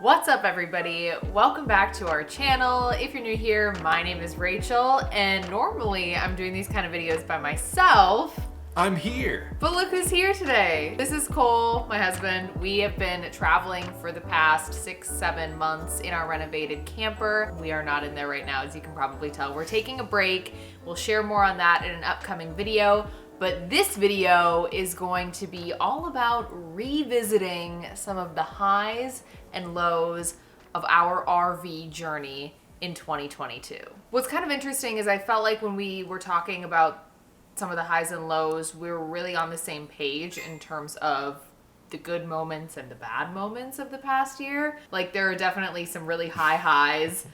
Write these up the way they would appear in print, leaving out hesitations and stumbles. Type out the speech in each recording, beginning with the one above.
What's up, everybody? Welcome back to our channel. If you're new here, my name is Rachel, and normally I'm doing these kind of videos by myself. I'm here. But look who's here today. This is Cole, my husband. We have been traveling for the past 6-7 months in our renovated camper. We are not in there right now, as you can probably tell. We're taking a break. We'll share more on that in an upcoming video. But this video is going to be all about revisiting some of the highs and lows of our RV journey in 2022. What's kind of interesting is I felt like when we were talking about some of the highs and lows, we were really on the same page in terms of the good moments and the bad moments of the past year. Like, there are definitely some really high highs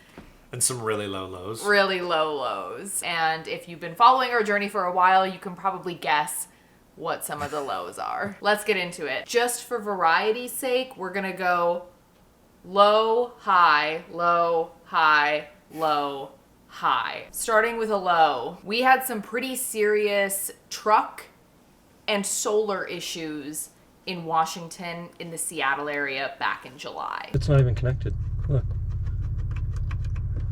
and some really low lows. Really low lows. And if you've been following our journey for a while, you can probably guess what some of the lows are. Let's get into it. Just for variety's sake, we're gonna go low, high, low, high, low, high. Starting with a low, we had some pretty serious truck and solar issues in Washington, in the Seattle area back in July. It's not even connected. Look.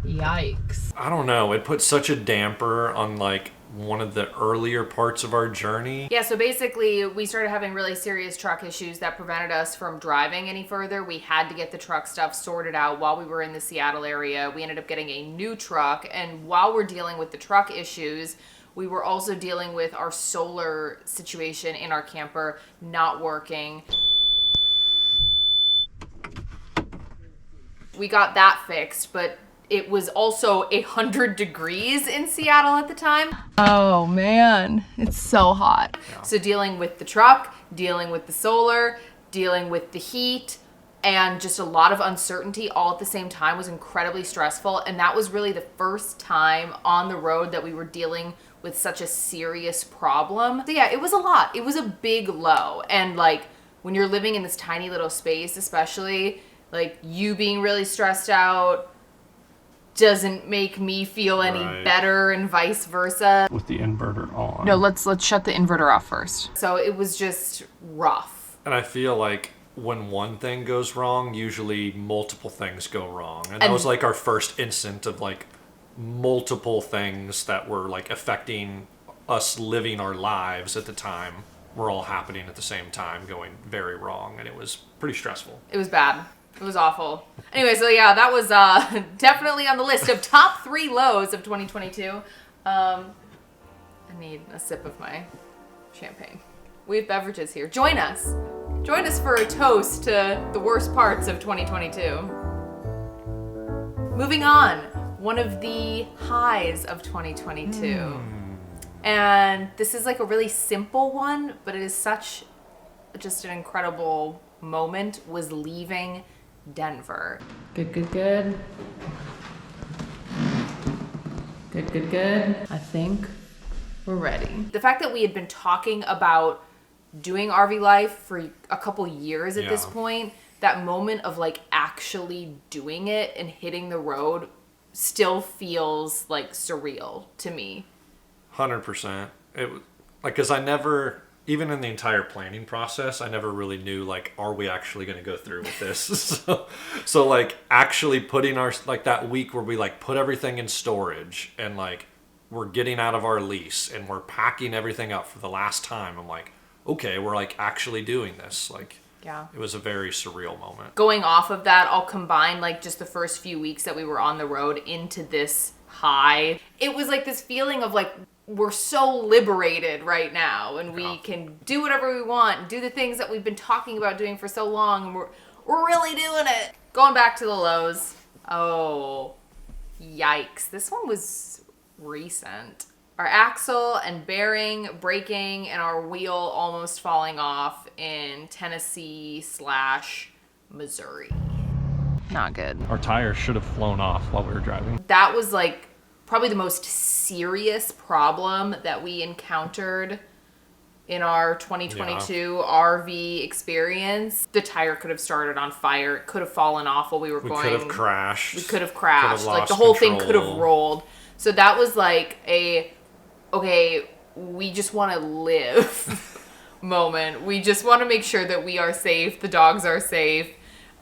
Yikes. I don't know. It put such a damper on like one of the earlier parts of our journey. Yeah, so basically we started having really serious truck issues that prevented us from driving any further. We had to get the truck stuff sorted out while we were in the Seattle area. We ended up getting a new truck, and while we're dealing with the truck issues, we were also dealing with our solar situation in our camper not working. We got that fixed, but it was also 100 degrees in Seattle at the time. Oh man, it's so hot. Yeah. So dealing with the truck, dealing with the solar, dealing with the heat, and just a lot of uncertainty all at the same time was incredibly stressful. And that was really the first time on the road that we were dealing with such a serious problem. So yeah, it was a lot. It was a big low. And like, when you're living in this tiny little space, especially, like, you being really stressed out doesn't make me feel any better, and vice versa. With the inverter on. No, let's shut the inverter off first. So it was just rough. And I feel like when one thing goes wrong, usually multiple things go wrong. And that was like our first instant of like multiple things that were like affecting us living our lives at the time were all happening at the same time, going very wrong. And it was pretty stressful. It was bad. It was awful. Anyway, so yeah, that was definitely on the list of top 3 lows of 2022. I need a sip of my champagne. We have beverages here. Join us. Join us for a toast to the worst parts of 2022. Moving on, one of the highs of 2022. And this is like a really simple one, but it is such just an incredible moment, was leaving Denver. Good. Good. I think we're ready. The fact that we had been talking about doing RV life for a couple years at this point, that moment of like actually doing it and hitting the road still feels like surreal to me. 100%. It was like, because I never, even in the entire planning process, I never really knew, like, are we actually going to go through with this? so like, actually putting our, like, that week where we, like, put everything in storage and, like, we're getting out of our lease and we're packing everything up for the last time. I'm like, okay, we're, like, actually doing this. Like, yeah, it was a very surreal moment. Going off of that, I'll combine, like, just the first few weeks that we were on the road into this high. It was, like, this feeling of, like, we're so liberated right now, and we can do whatever we want and do the things that we've been talking about doing for so long, and we're really doing it. Going back to the lows. Oh, yikes. This one was recent. Our axle and bearing breaking and our wheel almost falling off in Tennessee/Missouri. Not good. Our tires should have flown off while we were driving. That was like probably the most serious problem that we encountered in our 2022 RV experience. The tire could have started on fire. It could have fallen off while we were going. We could have crashed. Like, the whole thing could have rolled. So that was like okay, we just want to live moment. We just want to make sure that we are safe, the dogs are safe.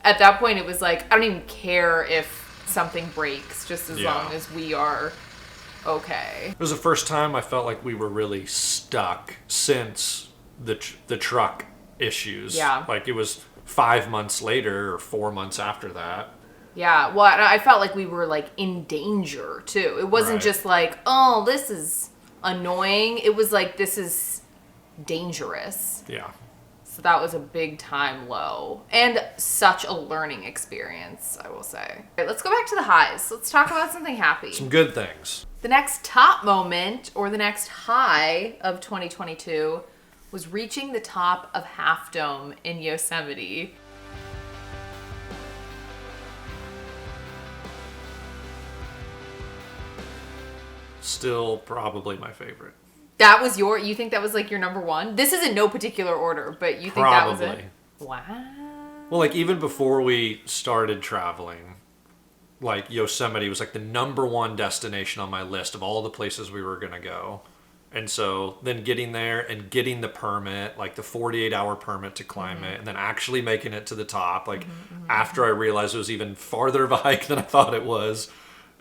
at that point, it was like, I don't even care if something breaks, just as Yeah. long as we are okay. It was the first time I felt like we were really stuck since the truck issues. Yeah. Like it was 5 months later or 4 months after that. Yeah, well, I felt like we were, like, in danger, too. It wasn't Right. just like, oh, this is annoying. It was like, this is dangerous. Yeah. So that was a big time low. And such a learning experience, I will say. All right, let's go back to the highs. Let's talk about something happy. Some good things. The next top moment, or the next high of 2022, was reaching the top of Half Dome in Yosemite. Still probably my favorite. That was you think that was like your number one? This is in no particular order, but you think that was it? Wow. Well, like even before we started traveling, like Yosemite was like the number one destination on my list of all the places we were going to go. And so then getting there and getting the permit, like the 48-hour permit to climb it, and then actually making it to the top, like after I realized it was even farther of a hike than I thought it was.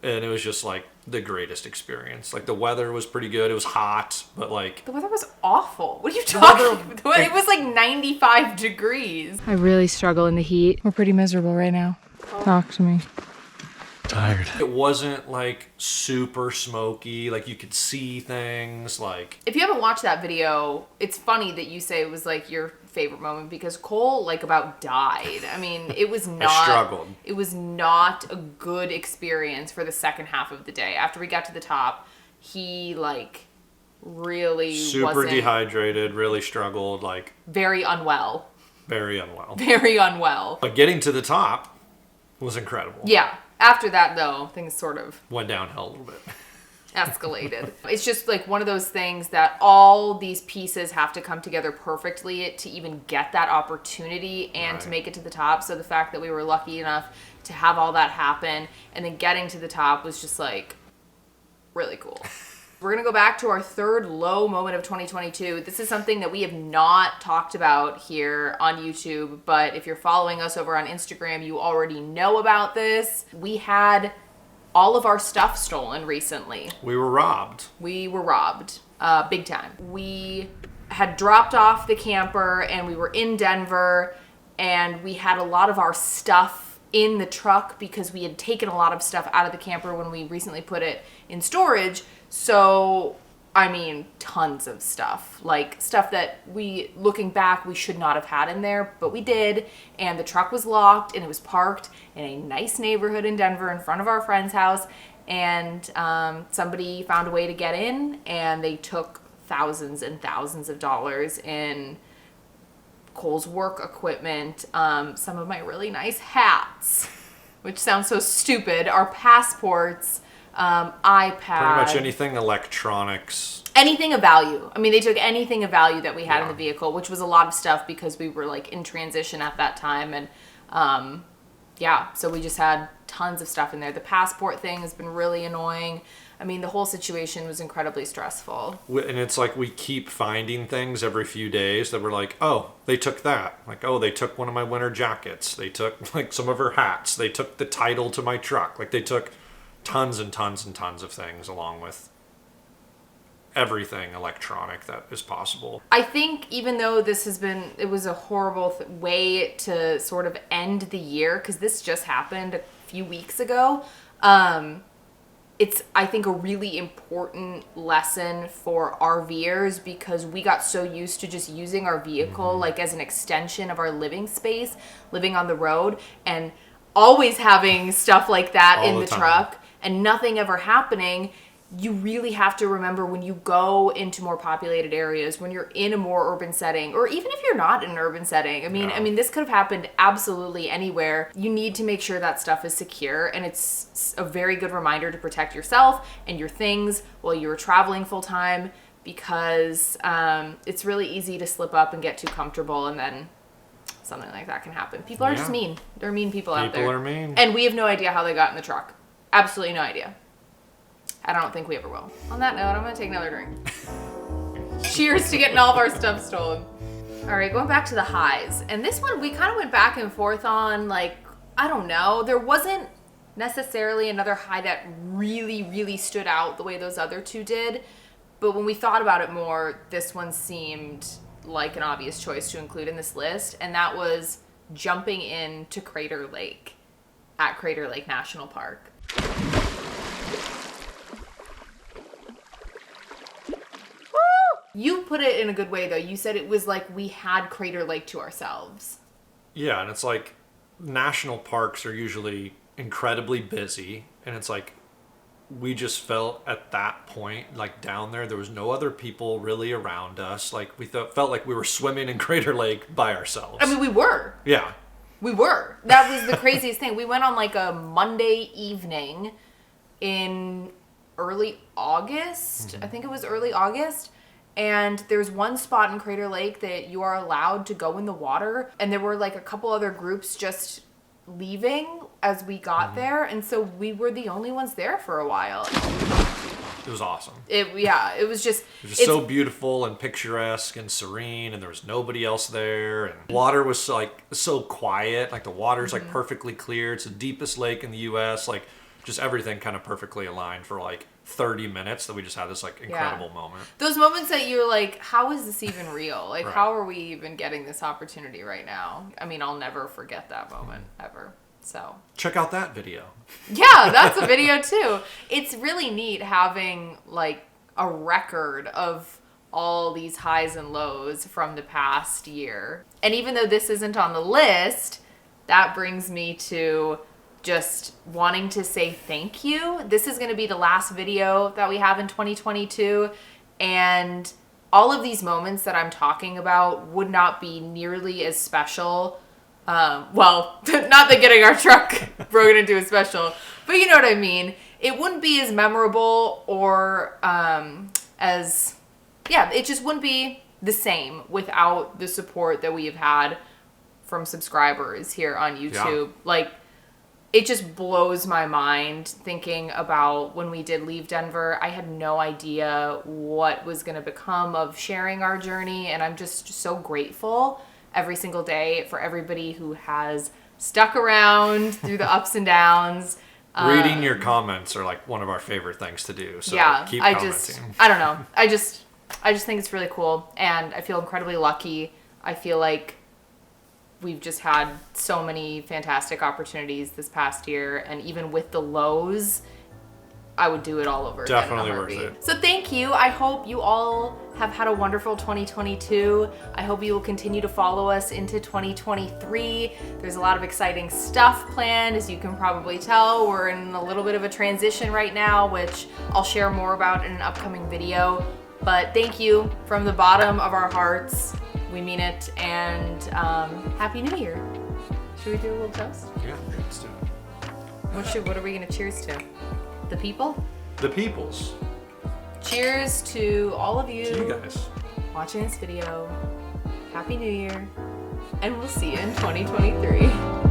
And it was just like the greatest experience. Like the weather was pretty good. It was hot, but like... The weather was awful. What are you talking about? It was like 95 degrees. I really struggle in the heat. We're pretty miserable right now. Talk to me. Tired. It wasn't like super smoky. Like you could see things like... If you haven't watched that video, it's funny that you say it was like your favorite moment because Cole like about died. I mean, it was not... I struggled. It was not a good experience for the second half of the day. After we got to the top, he like really Super wasn't... dehydrated, really struggled, like... Very unwell. Very unwell. Very unwell. But getting to the top was incredible. Yeah. After that, though, things sort of Went downhill a little bit. escalated. It's just like one of those things that all these pieces have to come together perfectly to even get that opportunity and to Right. make it to the top. So the fact that we were lucky enough to have all that happen and then getting to the top was just like really cool. We're going to go back to our third low moment of 2022. This is something that we have not talked about here on YouTube, but if you're following us over on Instagram, you already know about this. We had all of our stuff stolen recently. We were robbed. We were robbed, big time. We had dropped off the camper and we were in Denver and we had a lot of our stuff in the truck because we had taken a lot of stuff out of the camper when we recently put it in storage. So, I mean, tons of stuff. Like, stuff that we, looking back, we should not have had in there, but we did. And the truck was locked, and it was parked in a nice neighborhood in Denver in front of our friend's house. And somebody found a way to get in, and they took thousands and thousands of dollars in Cole's work equipment, some of my really nice hats, which sounds so stupid, our passports, iPad. Pretty much anything electronics. Anything of value. I mean, they took anything of value that we had in Yeah. the vehicle, which was a lot of stuff because we were like in transition at that time. And yeah, so we just had tons of stuff in there. The passport thing has been really annoying. I mean, the whole situation was incredibly stressful. And it's like we keep finding things every few days that we're like, oh, they took that. Like, oh, they took one of my winter jackets. They took like some of her hats. They took the title to my truck. Like they took tons and tons and tons of things along with everything electronic that is possible. I think even though this has been, it was a horrible way to sort of end the year, because this just happened a few weeks ago, it's, I think, a really important lesson for RVers because we got so used to just using our vehicle like as an extension of our living space, living on the road, and always having stuff like that All in the the time. truck and nothing ever happening. You really have to remember when you go into more populated areas, when you're in a more urban setting, or even if you're not in an urban setting. I mean, this could have happened absolutely anywhere. You need to make sure that stuff is secure, and it's a very good reminder to protect yourself and your things while you're traveling full time, because it's really easy to slip up and get too comfortable, and then something like that can happen. People are just Yeah. mean. They're mean people out there. People are mean. And we have no idea how they got in the truck. Absolutely no idea. I don't think we ever will. On that note, I'm gonna take another drink. Cheers to getting all of our stuff stolen. All right, going back to the highs. And this one we kind of went back and forth on, like, I don't know. There wasn't necessarily another high that really, really stood out the way those other two did. But when we thought about it more, this one seemed like an obvious choice to include in this list. And that was jumping into Crater Lake at Crater Lake National Park. You put it in a good way, though. You said it was like we had Crater Lake to ourselves. Yeah, and it's like national parks are usually incredibly busy, and it's like we just felt at that point, like down there was no other people really around us. Like we felt like we were swimming in Crater Lake by ourselves. I mean, we were. Yeah. We were. That was the craziest thing. We went on like a Monday evening in early August. Mm-hmm. I think it was early August. And there's one spot in Crater Lake that you are allowed to go in the water. And there were like a couple other groups just leaving as we got there. And so we were the only ones there for a while. It was awesome. It was just... It was so beautiful and picturesque and serene, and there was nobody else there. And water was like so quiet. Like the water's like perfectly clear. It's the deepest lake in the U.S. Like just everything kind of perfectly aligned for like 30 minutes that we just had this like incredible moment. Those moments that you're like, how is this even real? Like, Right. How are we even getting this opportunity right now? I mean, I'll never forget that moment ever. So Check out that video. yeah, that's a video too. It's really neat having like a record of all these highs and lows from the past year. And even though this isn't on the list, that brings me to just wanting to say thank you. This is going to be the last video that we have in 2022. And all of these moments that I'm talking about would not be nearly as special. Well, not that getting our truck broken into is special, but you know what I mean. It wouldn't be as memorable or it just wouldn't be the same without the support that we have had from subscribers here on YouTube. Yeah. Like, it just blows my mind thinking about when we did leave Denver. I had no idea what was going to become of sharing our journey, and I'm just so grateful every single day for everybody who has stuck around through the ups and downs. Reading your comments are like one of our favorite things to do. So yeah, keep I commenting. don't know. I just think it's really cool, and I feel incredibly lucky. I feel like we've just had so many fantastic opportunities this past year, and even with the lows, I would do it all over again. Definitely worth it. So thank you. I hope you all have had a wonderful 2022. I hope you will continue to follow us into 2023. There's a lot of exciting stuff planned. As you can probably tell, we're in a little bit of a transition right now, which I'll share more about in an upcoming video. But thank you from the bottom of our hearts. We mean it. And Happy New Year. Should we do a little toast? Yeah, let's do it. What are we gonna cheers to? The people? The peoples. Cheers to all of To you guys. watching this video. Happy New Year. And we'll see you in 2023.